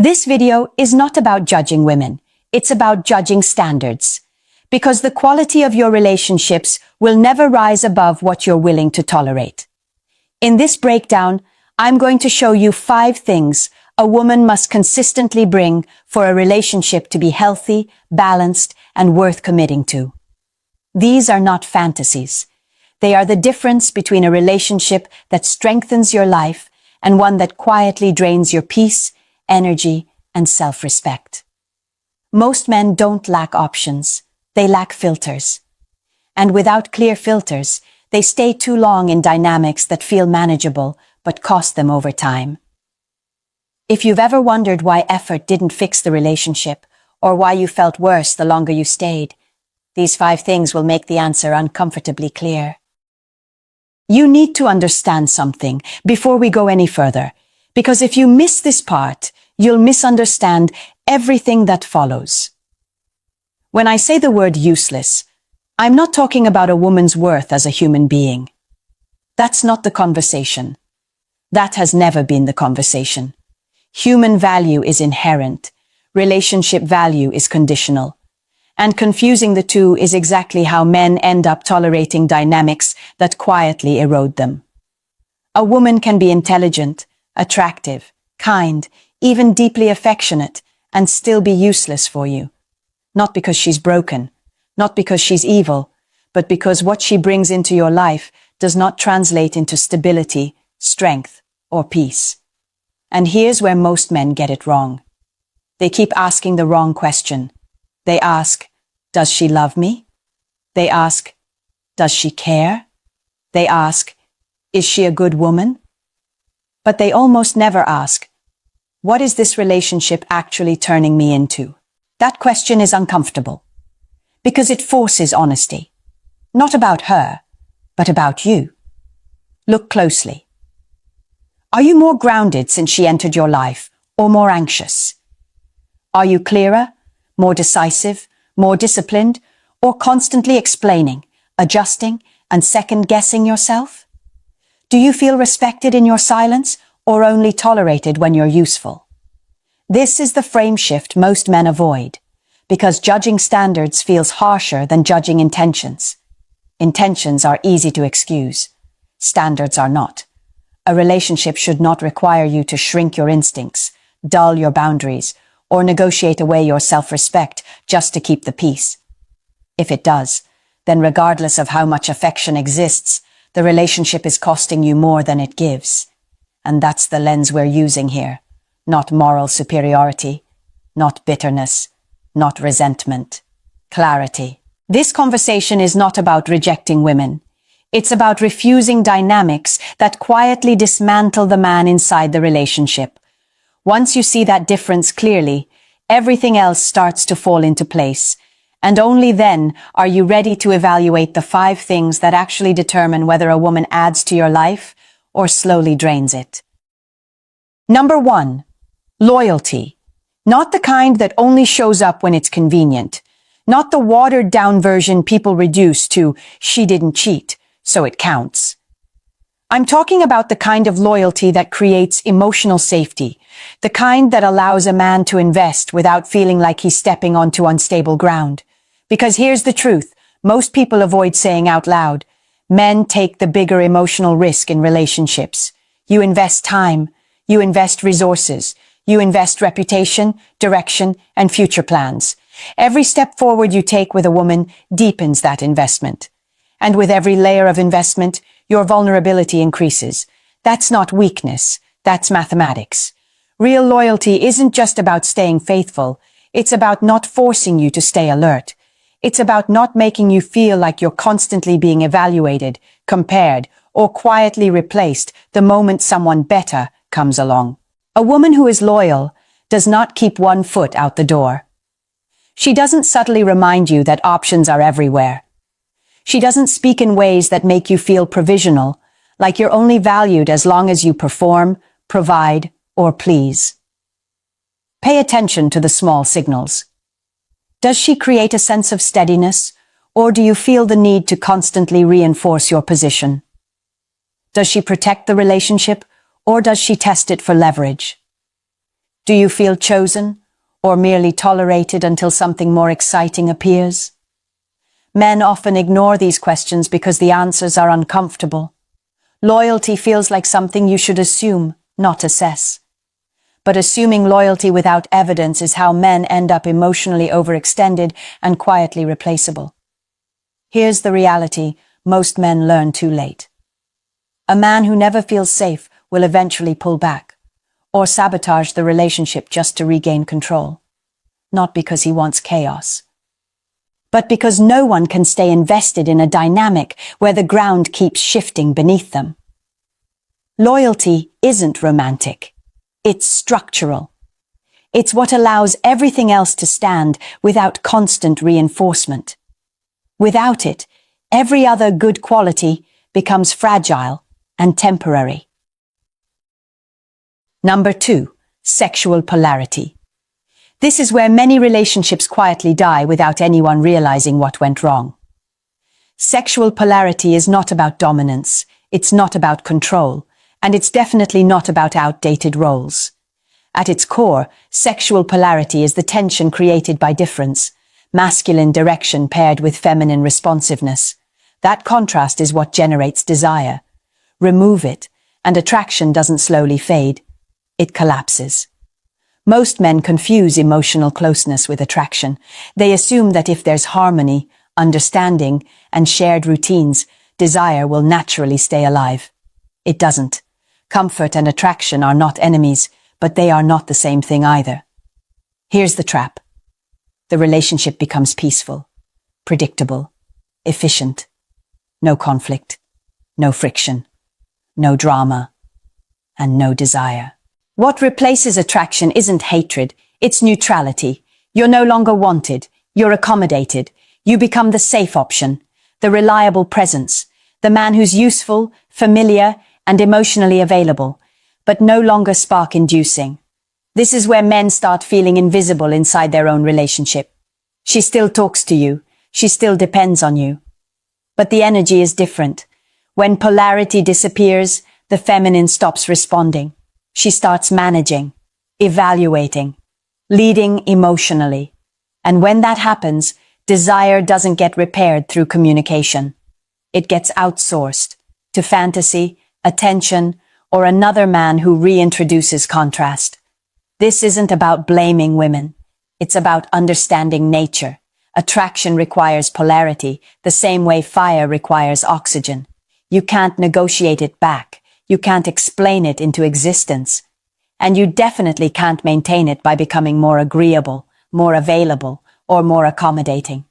This video is not about judging women. It's about judging standards. Because the quality of your relationships will never rise above what you're willing to tolerate. In this breakdown, I'm going to show you 5 things a woman must consistently bring for a relationship to be healthy, balanced, and worth committing to. These are not fantasies. They are the difference between a relationship that strengthens your life and one that quietly drains your peace, energy, and self-respect. Most men don't lack options. They lack filters. And without clear filters, they stay too long in dynamics that feel manageable but cost them over time. If you've ever wondered why effort didn't fix the relationship, or why you felt worse the longer you stayed, these 5 things will make the answer uncomfortably clear. You need to understand something before we go any further, because if you miss this part, you'll misunderstand everything that follows. When I say the word useless, I'm not talking about a woman's worth as a human being. That's not the conversation. That has never been the conversation. Human value is inherent. Relationship value is conditional. And confusing the two is exactly how men end up tolerating dynamics that quietly erode them. A woman can be intelligent, attractive, kind, even deeply affectionate, and still be useless for you. Not because she's broken, not because she's evil, but because what she brings into your life does not translate into stability, strength, or peace. And here's where most men get it wrong. They keep asking the wrong question. They ask, does she love me? They ask, does she care? They ask, is she a good woman? But they almost never ask, what is this relationship actually turning me into? That question is uncomfortable, because it forces honesty. Not about her, but about you. Look closely. Are you more grounded since she entered your life, or more anxious? Are you clearer, more decisive, more disciplined, or constantly explaining, adjusting, and second-guessing yourself? Do you feel respected in your silence, or only tolerated when you're useful? This is the frame shift most men avoid, because judging standards feels harsher than judging intentions. Intentions are easy to excuse. Standards are not. A relationship should not require you to shrink your instincts, dull your boundaries, or negotiate away your self-respect just to keep the peace. If it does, then regardless of how much affection exists, the relationship is costing you more than it gives. And that's the lens we're using here. Not moral superiority, not bitterness, not resentment. Clarity. This conversation is not about rejecting women. It's about refusing dynamics that quietly dismantle the man inside the relationship. Once you see that difference clearly, everything else starts to fall into place. And only then are you ready to evaluate the 5 things that actually determine whether a woman adds to your life or slowly drains it. Number 1. Loyalty. Not the kind that only shows up when it's convenient. Not the watered-down version people reduce to, she didn't cheat, so it counts. I'm talking about the kind of loyalty that creates emotional safety, the kind that allows a man to invest without feeling like he's stepping onto unstable ground. Because here's the truth, most people avoid saying out loud, men take the bigger emotional risk in relationships. You invest time, you invest resources, you invest reputation, direction, and future plans. Every step forward you take with a woman deepens that investment. And with every layer of investment, your vulnerability increases. That's not weakness, that's mathematics. Real loyalty isn't just about staying faithful, it's about not forcing you to stay alert. It's about not making you feel like you're constantly being evaluated, compared, or quietly replaced the moment someone better comes along. A woman who is loyal does not keep one foot out the door. She doesn't subtly remind you that options are everywhere. She doesn't speak in ways that make you feel provisional, like you're only valued as long as you perform, provide, or please. Pay attention to the small signals. Does she create a sense of steadiness, or do you feel the need to constantly reinforce your position? Does she protect the relationship, or does she test it for leverage? Do you feel chosen, or merely tolerated until something more exciting appears? Men often ignore these questions because the answers are uncomfortable. Loyalty feels like something you should assume, not assess. But assuming loyalty without evidence is how men end up emotionally overextended and quietly replaceable. Here's the reality most men learn too late. A man who never feels safe will eventually pull back, or sabotage the relationship just to regain control. Not because he wants chaos, but because no one can stay invested in a dynamic where the ground keeps shifting beneath them. Loyalty isn't romantic. It's structural. It's what allows everything else to stand without constant reinforcement. Without it, every other good quality becomes fragile and temporary. Number 2, sexual polarity. This is where many relationships quietly die without anyone realizing what went wrong. Sexual polarity is not about dominance, it's not about control, and it's definitely not about outdated roles. At its core, sexual polarity is the tension created by difference, masculine direction paired with feminine responsiveness. That contrast is what generates desire. Remove it, and attraction doesn't slowly fade. It collapses. Most men confuse emotional closeness with attraction. They assume that if there's harmony, understanding, and shared routines, desire will naturally stay alive. It doesn't. Comfort and attraction are not enemies, but they are not the same thing either. Here's the trap. The relationship becomes peaceful, predictable, efficient. No conflict, no friction, no drama, and no desire. What replaces attraction isn't hatred, it's neutrality. You're no longer wanted, you're accommodated. You become the safe option, the reliable presence, the man who's useful, familiar, and emotionally available, but no longer spark-inducing. This is where men start feeling invisible inside their own relationship. She still talks to you, she still depends on you. But the energy is different. When polarity disappears, the feminine stops responding. She starts managing, evaluating, leading emotionally. And when that happens, desire doesn't get repaired through communication. It gets outsourced to fantasy, attention, or another man who reintroduces contrast. This isn't about blaming women. It's about understanding nature. Attraction requires polarity, the same way fire requires oxygen. You can't negotiate it back. You can't explain it into existence. And you definitely can't maintain it by becoming more agreeable, more available, or more accommodating.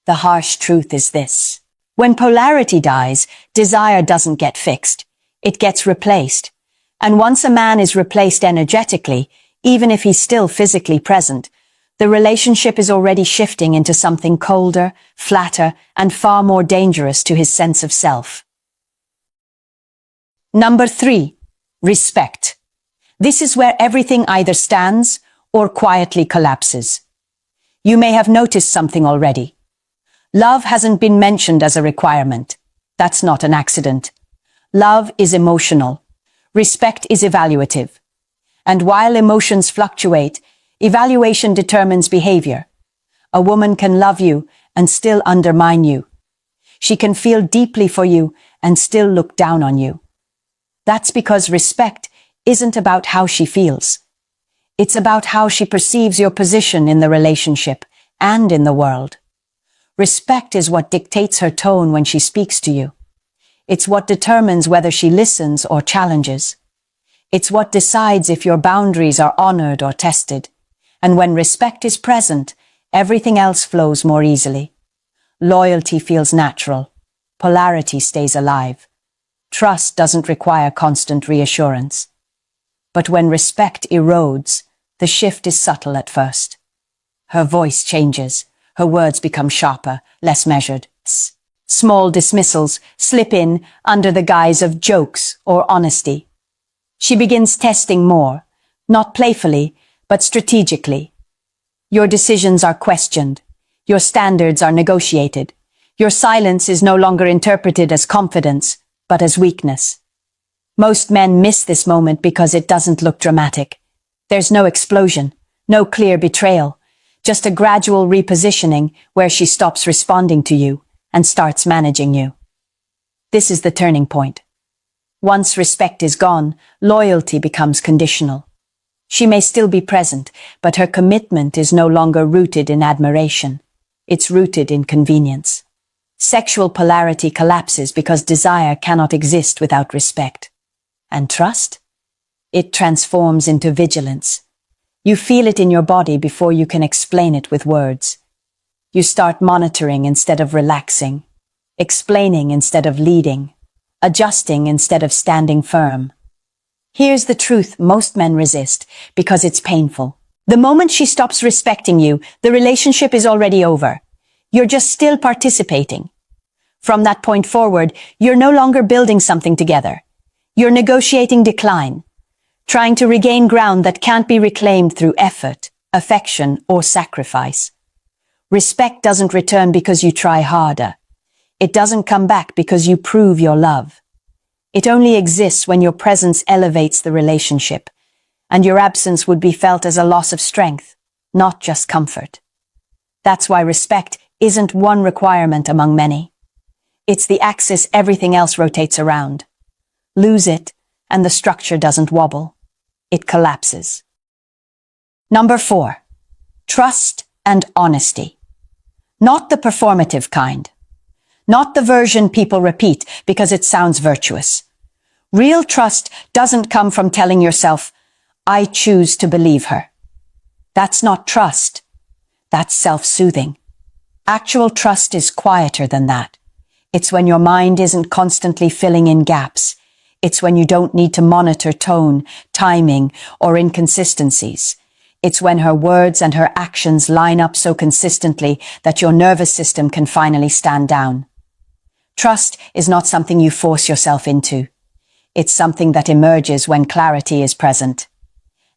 The harsh truth is this. When polarity dies, desire doesn't get fixed. It gets replaced. And once a man is replaced energetically, even if he's still physically present, the relationship is already shifting into something colder, flatter, and far more dangerous to his sense of self. Number 3, respect. This is where everything either stands or quietly collapses. You may have noticed something already. Love hasn't been mentioned as a requirement. That's not an accident. Love is emotional. Respect is evaluative. And while emotions fluctuate, evaluation determines behavior. A woman can love you and still undermine you. She can feel deeply for you and still look down on you. That's because respect isn't about how she feels. It's about how she perceives your position in the relationship and in the world. Respect is what dictates her tone when she speaks to you. It's what determines whether she listens or challenges. It's what decides if your boundaries are honored or tested. And when respect is present, everything else flows more easily. Loyalty feels natural. Polarity stays alive. Trust doesn't require constant reassurance. But when respect erodes, the shift is subtle at first. Her voice changes. Her words become sharper, less measured. Small dismissals slip in under the guise of jokes or honesty. She begins testing more, not playfully, but strategically. Your decisions are questioned. Your standards are negotiated. Your silence is no longer interpreted as confidence, but as weakness. Most men miss this moment because it doesn't look dramatic. There's no explosion, no clear betrayal, just a gradual repositioning where she stops responding to you and starts managing you. This is the turning point. Once respect is gone, loyalty becomes conditional. She may still be present, but her commitment is no longer rooted in admiration. It's rooted in convenience. Sexual polarity collapses because desire cannot exist without respect. And trust? It transforms into vigilance. You feel it in your body before you can explain it with words. You start monitoring instead of relaxing, explaining instead of leading, adjusting instead of standing firm. Here's the truth most men resist because it's painful. The moment she stops respecting you, the relationship is already over. You're just still participating. From that point forward, you're no longer building something together. You're negotiating decline, trying to regain ground that can't be reclaimed through effort, affection, or sacrifice. Respect doesn't return because you try harder. It doesn't come back because you prove your love. It only exists when your presence elevates the relationship, and your absence would be felt as a loss of strength, not just comfort. That's why respect isn't one requirement among many. It's the axis everything else rotates around. Lose it, and the structure doesn't wobble. It collapses. Number 4. Trust and honesty. Not the performative kind. Not the version people repeat because it sounds virtuous. Real trust doesn't come from telling yourself, I choose to believe her. That's not trust. That's self-soothing. Actual trust is quieter than that. It's when your mind isn't constantly filling in gaps. It's when you don't need to monitor tone, timing, or inconsistencies. It's when her words and her actions line up so consistently that your nervous system can finally stand down. Trust is not something you force yourself into. It's something that emerges when clarity is present.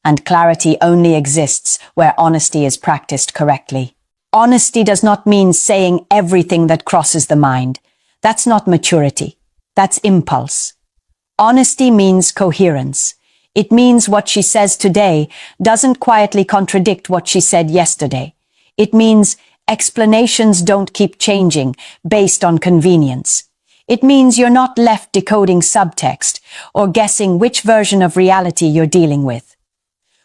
And clarity only exists where honesty is practiced correctly. Honesty does not mean saying everything that crosses the mind. That's not maturity. That's impulse. Honesty means coherence. It means what she says today doesn't quietly contradict what she said yesterday. It means explanations don't keep changing based on convenience. It means you're not left decoding subtext or guessing which version of reality you're dealing with.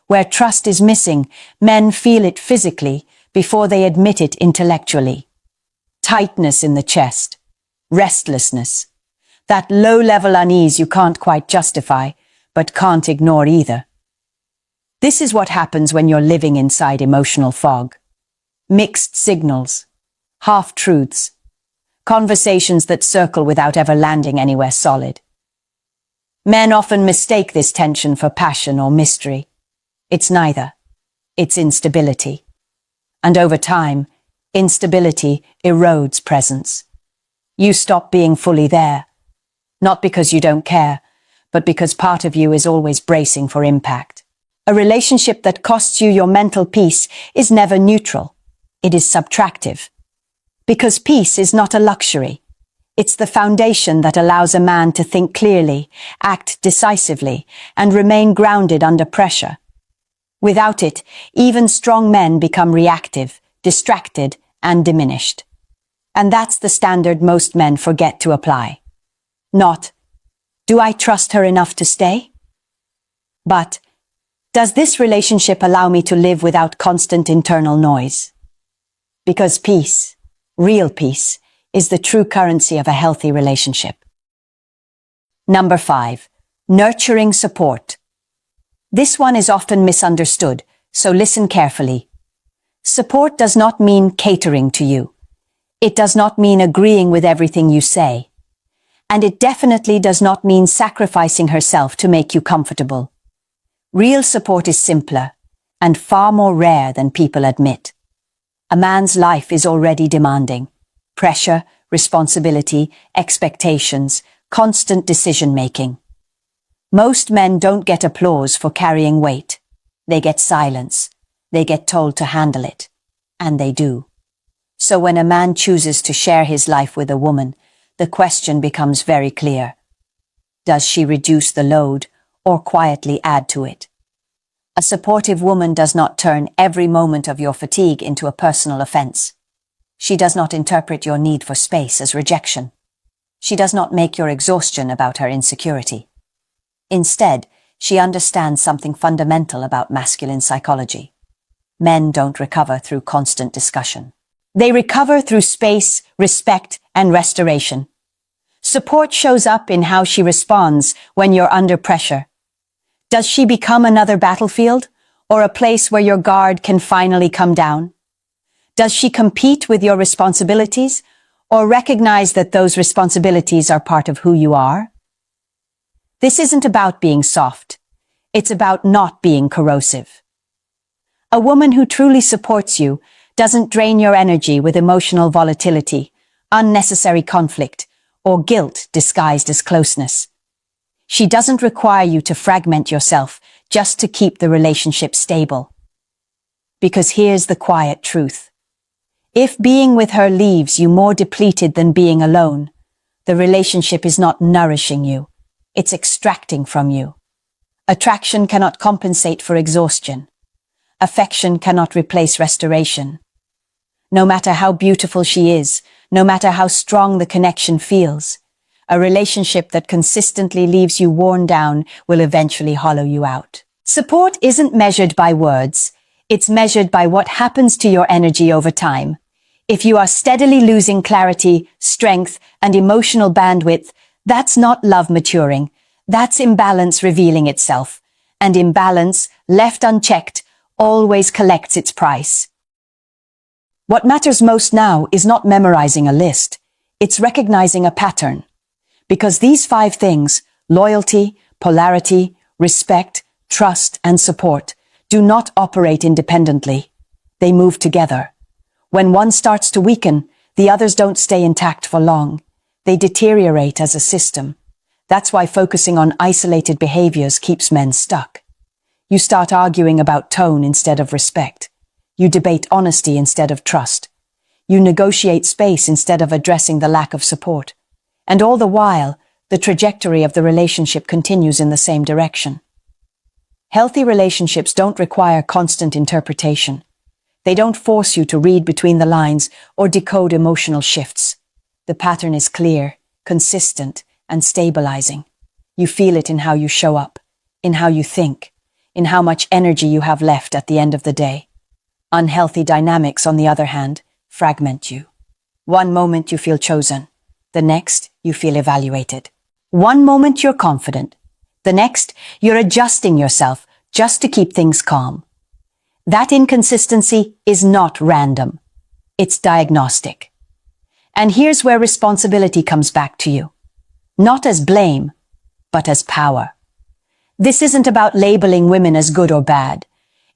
Where trust is missing, men feel it physically before they admit it intellectually. Tightness in the chest, restlessness, that low-level unease you can't quite justify, but can't ignore either. This is what happens when you're living inside emotional fog. Mixed signals, half-truths, conversations that circle without ever landing anywhere solid. Men often mistake this tension for passion or mystery. It's neither. It's instability. And over time, instability erodes presence. You stop being fully there. Not because you don't care, but because part of you is always bracing for impact. A relationship that costs you your mental peace is never neutral. It is subtractive. Because peace is not a luxury. It's the foundation that allows a man to think clearly, act decisively, and remain grounded under pressure. Without it, even strong men become reactive, distracted, and diminished. And that's the standard most men forget to apply. Not, do I trust her enough to stay? But, does this relationship allow me to live without constant internal noise? Because peace, real peace, is the true currency of a healthy relationship. Number 5. Nurturing support. This one is often misunderstood, so listen carefully. Support does not mean catering to you. It does not mean agreeing with everything you say. And it definitely does not mean sacrificing herself to make you comfortable. Real support is simpler and far more rare than people admit. A man's life is already demanding. Pressure, responsibility, expectations, constant decision-making. Most men don't get applause for carrying weight. They get silence. They get told to handle it. And they do. So when a man chooses to share his life with a woman, the question becomes very clear. Does she reduce the load or quietly add to it? A supportive woman does not turn every moment of your fatigue into a personal offense. She does not interpret your need for space as rejection. She does not make your exhaustion about her insecurity. Instead, she understands something fundamental about masculine psychology. Men don't recover through constant discussion. They recover through space, respect, and restoration. Support shows up in how she responds when you're under pressure. Does she become another battlefield, or a place where your guard can finally come down? Does she compete with your responsibilities, or recognize that those responsibilities are part of who you are? This isn't about being soft. It's about not being corrosive. A woman who truly supports you doesn't drain your energy with emotional volatility, unnecessary conflict, or guilt disguised as closeness. She doesn't require you to fragment yourself just to keep the relationship stable. Because here's the quiet truth. If being with her leaves you more depleted than being alone, the relationship is not nourishing you, it's extracting from you. Attraction cannot compensate for exhaustion. Affection cannot replace restoration. No matter how beautiful she is, no matter how strong the connection feels, a relationship that consistently leaves you worn down will eventually hollow you out. Support isn't measured by words, it's measured by what happens to your energy over time. If you are steadily losing clarity, strength, and emotional bandwidth, that's not love maturing. That's imbalance revealing itself. And imbalance, left unchecked, always collects its price. What matters most now is not memorizing a list. It's recognizing a pattern. Because these 5 things, loyalty, polarity, respect, trust, and support, do not operate independently. They move together. When one starts to weaken, the others don't stay intact for long. They deteriorate as a system. That's why focusing on isolated behaviors keeps men stuck. You start arguing about tone instead of respect. You debate honesty instead of trust. You negotiate space instead of addressing the lack of support. And all the while, the trajectory of the relationship continues in the same direction. Healthy relationships don't require constant interpretation. They don't force you to read between the lines or decode emotional shifts. The pattern is clear, consistent, and stabilizing. You feel it in how you show up, in how you think, in how much energy you have left at the end of the day. Unhealthy dynamics, on the other hand, fragment you. One moment you feel chosen. The next, you feel evaluated. One moment you're confident. The next, you're adjusting yourself just to keep things calm. That inconsistency is not random. It's diagnostic. And here's where responsibility comes back to you. Not as blame, but as power. This isn't about labeling women as good or bad.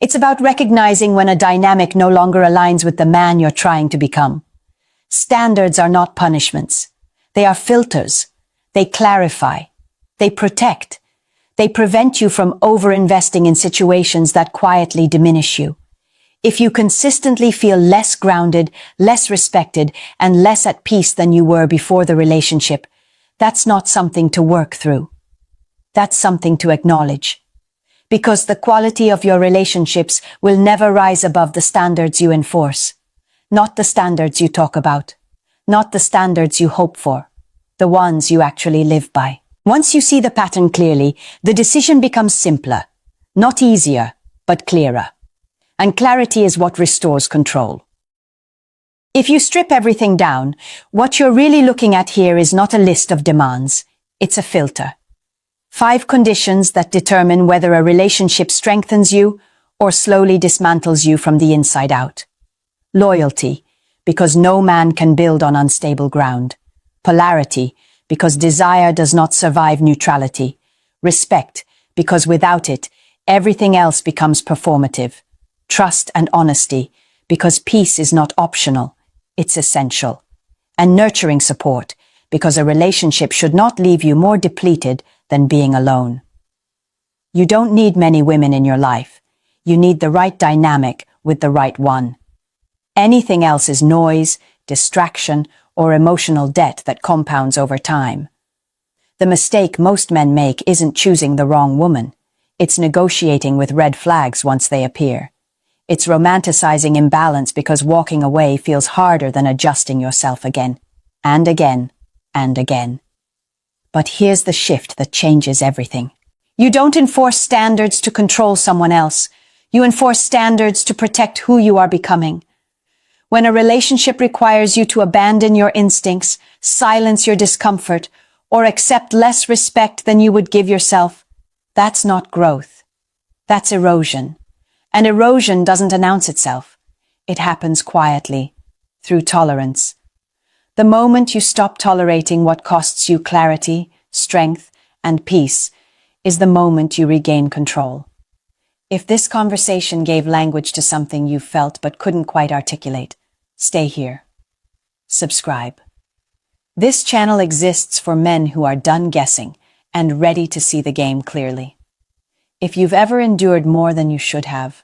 It's about recognizing when a dynamic no longer aligns with the man you're trying to become. Standards are not punishments. They are filters. They clarify. They protect. They prevent you from over-investing in situations that quietly diminish you. If you consistently feel less grounded, less respected, and less at peace than you were before the relationship, that's not something to work through. That's something to acknowledge. Because the quality of your relationships will never rise above the standards you enforce. Not the standards you talk about. Not the standards you hope for. The ones you actually live by. Once you see the pattern clearly, the decision becomes simpler. Not easier, but clearer. And clarity is what restores control. If you strip everything down, what you're really looking at here is not a list of demands. It's a filter. 5 conditions that determine whether a relationship strengthens you or slowly dismantles you from the inside out. Loyalty, because no man can build on unstable ground. Polarity, because desire does not survive neutrality. Respect, because without it, everything else becomes performative. Trust and honesty, because peace is not optional, it's essential. And nurturing support, because a relationship should not leave you more depleted than being alone. You don't need many women in your life. You need the right dynamic with the right one. Anything else is noise, distraction, or emotional debt that compounds over time. The mistake most men make isn't choosing the wrong woman. It's negotiating with red flags once they appear. It's romanticizing imbalance because walking away feels harder than adjusting yourself again, and again, and again. But here's the shift that changes everything. You don't enforce standards to control someone else. You enforce standards to protect who you are becoming. When a relationship requires you to abandon your instincts, silence your discomfort, or accept less respect than you would give yourself, that's not growth. That's erosion. And erosion doesn't announce itself. It happens quietly, through tolerance. The moment you stop tolerating what costs you clarity, strength, and peace is the moment you regain control. If this conversation gave language to something you felt but couldn't quite articulate, stay here. Subscribe. This channel exists for men who are done guessing and ready to see the game clearly. If you've ever endured more than you should have,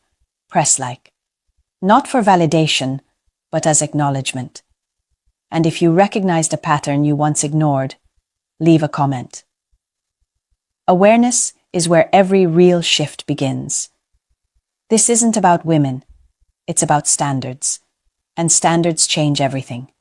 press like. Not for validation, but as acknowledgement. And if you recognized a pattern you once ignored, leave a comment. Awareness is where every real shift begins. This isn't about women, it's about standards. And standards change everything.